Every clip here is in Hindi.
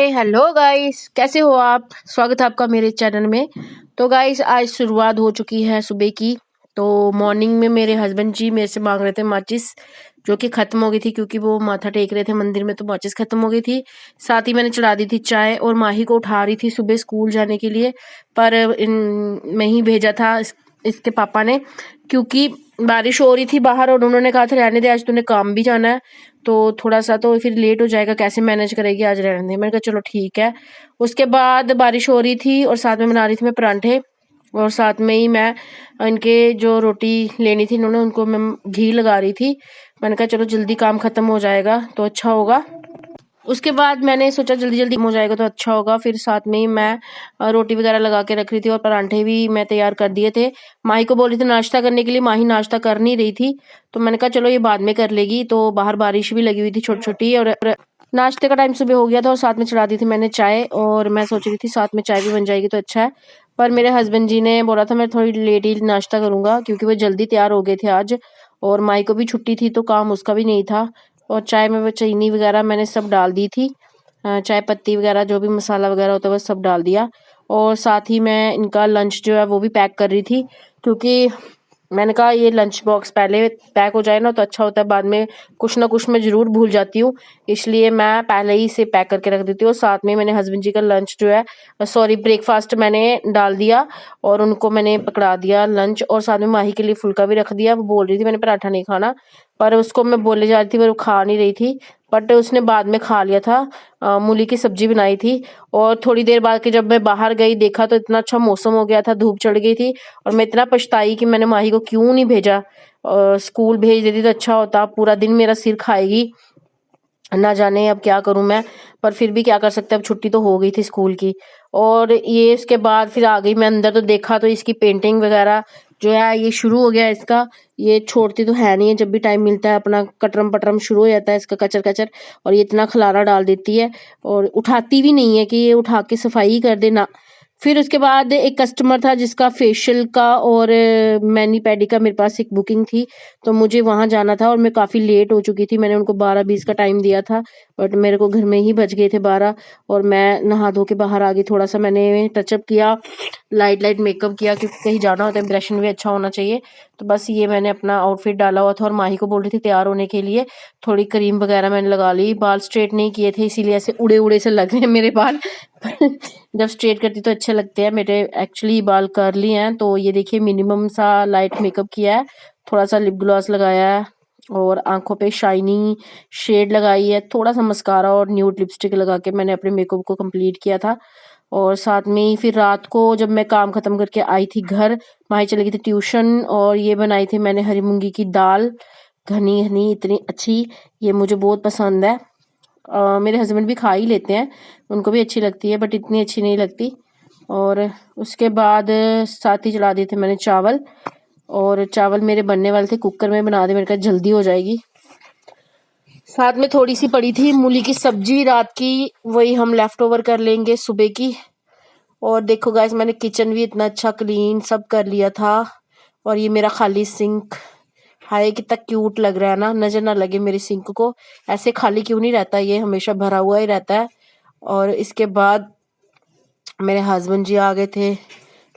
हेलो गाइस, कैसे हो आप। स्वागत है आपका मेरे चैनल में। तो गाइस, आज शुरुआत हो चुकी है सुबह की। तो मॉर्निंग में मेरे हस्बैंड जी मेरे से मांग रहे थे माचिस, जो कि ख़त्म हो गई थी क्योंकि वो माथा टेक रहे थे मंदिर में, तो माचिस ख़त्म हो गई थी। साथ ही मैंने चढ़ा दी थी चाय और माही को उठा रही थी सुबह स्कूल जाने के लिए। पर मैं ही भेजा था इसके पापा ने, क्योंकि बारिश हो रही थी बाहर और उन्होंने कहा था रहने दे, आज तूने काम भी जाना है तो थोड़ा सा तो फिर लेट हो जाएगा, कैसे मैनेज करेगी, आज रहने दे। मैंने कहा चलो ठीक है। उसके बाद बारिश हो रही थी और साथ में बना रही थी मैं परांठे, और साथ में ही मैं इनके जो रोटी लेनी थी इन्होंने, उनको मैं घी लगा रही थी। मैंने कहा चलो जल्दी काम खत्म हो जाएगा तो अच्छा होगा। उसके बाद मैंने सोचा जल्दी जल्दी हो जाएगा तो अच्छा होगा। फिर साथ में ही मैं रोटी वगैरह लगा के रख रही थी और परांठे भी मैं तैयार कर दिए थे। माही को बोल रही थी नाश्ता करने के लिए, माही नाश्ता कर नहीं रही थी, तो मैंने कहा चलो ये बाद में कर लेगी। तो बाहर बारिश भी लगी हुई थी छोटी छोटी, और नाश्ते का टाइम सुबह हो गया था और साथ में चढ़ा दी थी मैंने चाय, और मैं सोच रही थी साथ में चाय भी बन जाएगी तो अच्छा है। पर मेरे हस्बैंड जी ने बोला था मैं थोड़ी लेट ही नाश्ता करूंगा, क्योंकि वो जल्दी तैयार हो गए थे आज, और माई को भी छुट्टी थी तो काम उसका भी नहीं था। और चाय में वो चीनी वगैरह मैंने सब डाल दी थी, चाय पत्ती वगैरह जो भी मसाला वगैरह होता है वो सब डाल दिया। और साथ ही मैं इनका लंच जो है वो भी पैक कर रही थी, क्योंकि मैंने कहा ये लंच बॉक्स पहले पैक हो जाए ना तो अच्छा होता है, बाद में कुछ ना कुछ मैं ज़रूर भूल जाती हूँ, इसलिए मैं पहले ही इसे पैक करके रख देती हूँ। साथ में मैंने हस्बैंड जी का लंच जो है, सॉरी ब्रेकफास्ट मैंने डाल दिया और उनको मैंने पकड़ा दिया लंच, और साथ में माही के लिए फुल्का भी रख दिया। वो बोल रही थी मैंने पराठा नहीं खाना, पर उसको मैं बोले जा रही थी पर वो खा नहीं रही थी, बट उसने बाद में खा लिया था। मूली की सब्जी बनाई थी, और थोड़ी देर बाद के जब मैं बाहर गई देखा तो इतना अच्छा मौसम हो गया था, धूप चढ़ गई थी, और मैं इतना पछताई कि मैंने माही को क्यों नहीं भेजा। स्कूल भेज देती तो अच्छा होता, पूरा दिन मेरा सिर खाएगी, ना जाने अब क्या करूं मैं। पर फिर भी क्या कर सकते हैं, अब छुट्टी तो हो गई थी स्कूल की। और ये इसके बाद फिर आ गई मैं अंदर, तो देखा तो इसकी पेंटिंग वगैरह जो है ये शुरू हो गया इसका। ये छोड़ती तो है नहीं है, जब भी टाइम मिलता है अपना कटरम पटरम शुरू हो जाता है इसका, कचर कचर, और ये इतना खलारा डाल देती है और उठाती भी नहीं है कि ये उठा के सफाई कर देना। फिर उसके बाद एक कस्टमर था जिसका फेशियल का और मैनी पैडी का मेरे पास एक बुकिंग थी, तो मुझे वहां जाना था और मैं काफ़ी लेट हो चुकी थी। मैंने उनको 12:20 का टाइम दिया था, बट मेरे को घर में ही बज गए थे 12, और मैं नहा धो के बाहर आ गई। थोड़ा सा मैंने टचअप किया, लाइट लाइट मेकअप किया, क्योंकि कहीं जाना होता है, इम्प्रेशन भी अच्छा होना चाहिए। तो बस ये मैंने अपना आउटफिट डाला हुआ था, और माही को बोल रही थी तैयार होने के लिए, थोड़ी क्रीम वगैरह मैंने लगा ली। बाल स्ट्रेट नहीं किए थे इसीलिए ऐसे उड़े उड़े से लग रहे हैं मेरे बाल जब स्ट्रेट करती तो अच्छे लगते हैं। मेरे एक्चुअली बाल कर्ली हैं, तो ये देखिए मिनिमम सा लाइट मेकअप किया है, थोड़ा सा लिप ग्लॉस लगाया है, और आंखों पे शाइनी शेड लगाई है, थोड़ा सा मस्कारा और न्यूड लिपस्टिक लगा के मैंने अपने मेकअप को कंप्लीट किया था। और साथ में ही फिर रात को जब मैं काम खत्म करके आई थी घर, माही चली गई थी ट्यूशन, और ये बनाई थी मैंने हरी मूंगी की दाल, घनी घनी इतनी अच्छी, ये मुझे बहुत पसंद है। मेरे हस्बैंड भी खा ही लेते हैं, उनको भी अच्छी लगती है, बट इतनी अच्छी नहीं लगती। और उसके बाद साथ ही चढ़ा दिए थे मैंने चावल, और चावल मेरे बनने वाले थे, कुकर में बना दे, मेरे कहा जल्दी हो जाएगी। साथ में थोड़ी सी पड़ी थी मूली की सब्जी रात की, वही हम लेफ्ट ओवर कर लेंगे सुबह की। और देखो गाइस, मैंने किचन भी इतना अच्छा क्लीन सब कर लिया था, और ये मेरा खाली सिंक, हाय कितना क्यूट लग रहा है ना, नजर ना लगे मेरी सिंक को, ऐसे खाली क्यों नहीं रहता, ये हमेशा भरा हुआ ही रहता है। और इसके बाद मेरे हस्बैंड जी आ गए थे,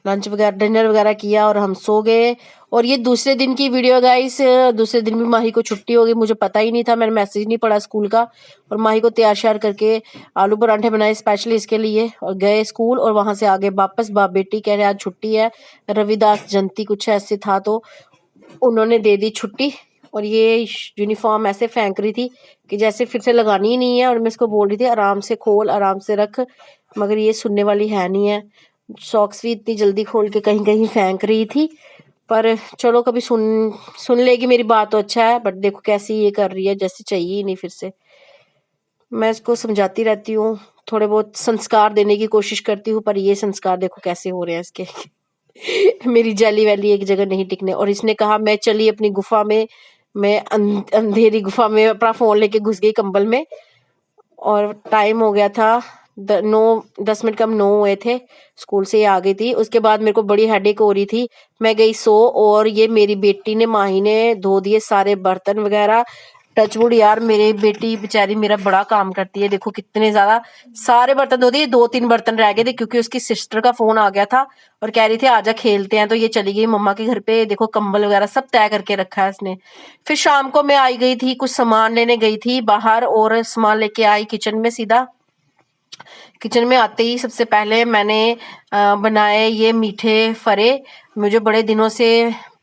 लंच वगैरह डिनर वगैरह किया और हम सो गए। और ये दूसरे दिन की वीडियो गाइस, दूसरे दिन भी माही को छुट्टी हो गई, मुझे पता ही नहीं था, मैंने मैसेज नहीं पढ़ा स्कूल का, और माही को तैयार श्यार करके आलू परांठे बनाए स्पेशली इसके लिए, और गए स्कूल, और वहां से आगे वापस बाप बेटी कह रहे आज छुट्टी है, रविदास जयंती कुछ ऐसे था, तो उन्होंने दे दी छुट्टी। और ये यूनिफॉर्म ऐसे फेंक रही थी कि जैसे फिर से लगानी ही नहीं है, और मैं इसको बोल रही थी आराम से खोल आराम से रख, मगर ये सुनने वाली है नहीं है। सॉक्स भी इतनी जल्दी खोल के कहीं कहीं फेंक रही थी, पर चलो कभी सुन सुन लेगी मेरी बात तो अच्छा है, बट देखो कैसी ये कर रही है, जैसे चाहिए ही नहीं। फिर से मैं इसको समझाती रहती हूँ, थोड़े बहुत संस्कार देने की कोशिश करती हूँ, पर ये संस्कार देखो कैसे हो रहे हैं इसके मेरी जाली वैली एक जगह नहीं टिकने। और इसने कहा मैं चली अपनी गुफा में, मैं अंधेरी गुफा में अपना फोन लेके घुस गई कंबल में, और टाइम हो गया था 9-10 मिनट कम 9 हुए थे, स्कूल से ही आ गई थी। उसके बाद मेरे को बड़ी हेडेक हो रही थी, मैं गई सो, और ये मेरी बेटी ने माही ने धो दिए सारे बर्तन वगैरह, टचवुड यार, मेरी बेटी बेचारी मेरा बड़ा काम करती है। देखो कितने ज्यादा सारे बर्तन धोती है। 2-3 बर्तन रह गए थे क्योंकि उसकी सिस्टर का फोन आ गया था और कह रही थी आजा खेलते हैं, तो ये चली गई मम्मा के घर पे। देखो कंबल वगैरह सब तय करके रखा है उसने। फिर शाम को मैं आई गई थी, कुछ सामान लेने गई थी बाहर और सामान लेके आई किचन में सीधा। किचन में आते ही सबसे पहले मैंने बनाए ये मीठे फरे। मुझे बड़े दिनों से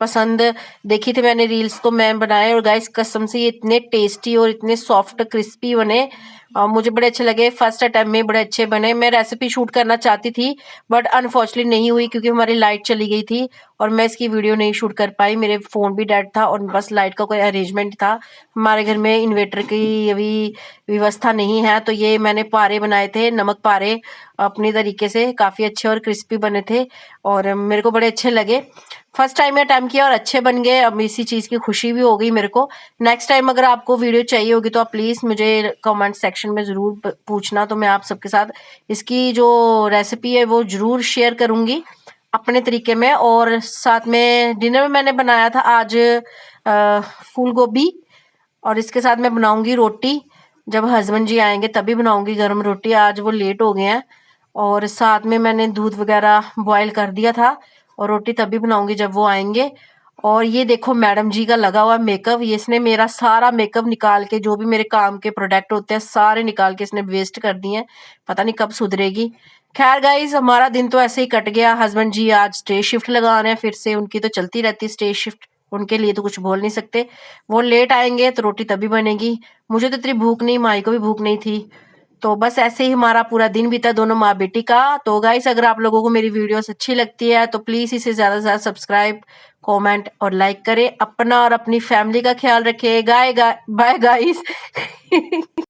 पसंद, देखी थी मैंने रील्स तो मैं बनाए, और गाइस कसम से ये इतने टेस्टी और इतने सॉफ्ट क्रिस्पी बने। मुझे बड़े अच्छे लगे, फर्स्ट अटेम्प्ट में बड़े अच्छे बने। मैं रेसिपी शूट करना चाहती थी बट अनफॉर्चुनेटली नहीं हुई क्योंकि हमारी लाइट चली गई थी और मैं इसकी वीडियो नहीं शूट कर पाई। मेरे फ़ोन भी डेड था और बस लाइट का कोई अरेंजमेंट था। हमारे घर में इन्वर्टर की अभी व्यवस्था नहीं है। तो ये मैंने पारे बनाए थे, नमक पारे, अपनी तरीके से काफ़ी अच्छे और क्रिस्पी बने थे और मेरे को बड़े अच्छे लगे। फर्स्ट टाइम में अटेम्प्ट किया और अच्छे बन गए। अब इसी चीज़ की खुशी भी हो गई मेरे को। नेक्स्ट टाइम अगर आपको वीडियो चाहिए होगी तो आप प्लीज़ मुझे कमेंट सेक्शन में ज़रूर पूछना, तो मैं आप सबके साथ इसकी जो रेसिपी है वो ज़रूर शेयर करूँगी अपने तरीके में। और साथ में डिनर में मैंने बनाया था आज फूल गोभी, और इसके साथ मैं बनाऊंगी रोटी। जब हस्बैंड जी आएंगे तभी बनाऊंगी गर्म रोटी, आज वो लेट हो गए हैं। और साथ में मैंने दूध वगैरह बॉईल कर दिया था और रोटी तभी बनाऊंगी जब वो आएंगे। और ये देखो मैडम जी का लगा हुआ मेकअप, ये इसने मेरा सारा मेकअप निकाल के, जो भी मेरे काम के प्रोडक्ट होते हैं सारे निकाल के इसने वेस्ट कर दिए हैं। पता नहीं कब सुधरेगी। खैर गाइज, हमारा दिन तो ऐसे ही कट गया। हस्बैंड जी आज स्टे शिफ्ट लगा रहे हैं फिर से, उनकी तो चलती रहती है स्टे शिफ्ट, उनके लिए तो कुछ बोल नहीं सकते। वो लेट आएंगे तो रोटी तभी बनेगी। मुझे तो इतनी भूख नहीं, माई को भी भूख नहीं थी। तो बस ऐसे ही हमारा पूरा दिन बीता दोनों माँ बेटी का। तो गाइस, अगर आप लोगों को मेरी वीडियोस अच्छी लगती है तो प्लीज इसे ज्यादा से ज्यादा सब्सक्राइब, कमेंट और लाइक करें। अपना और अपनी फैमिली का ख्याल रखें। Bye guys.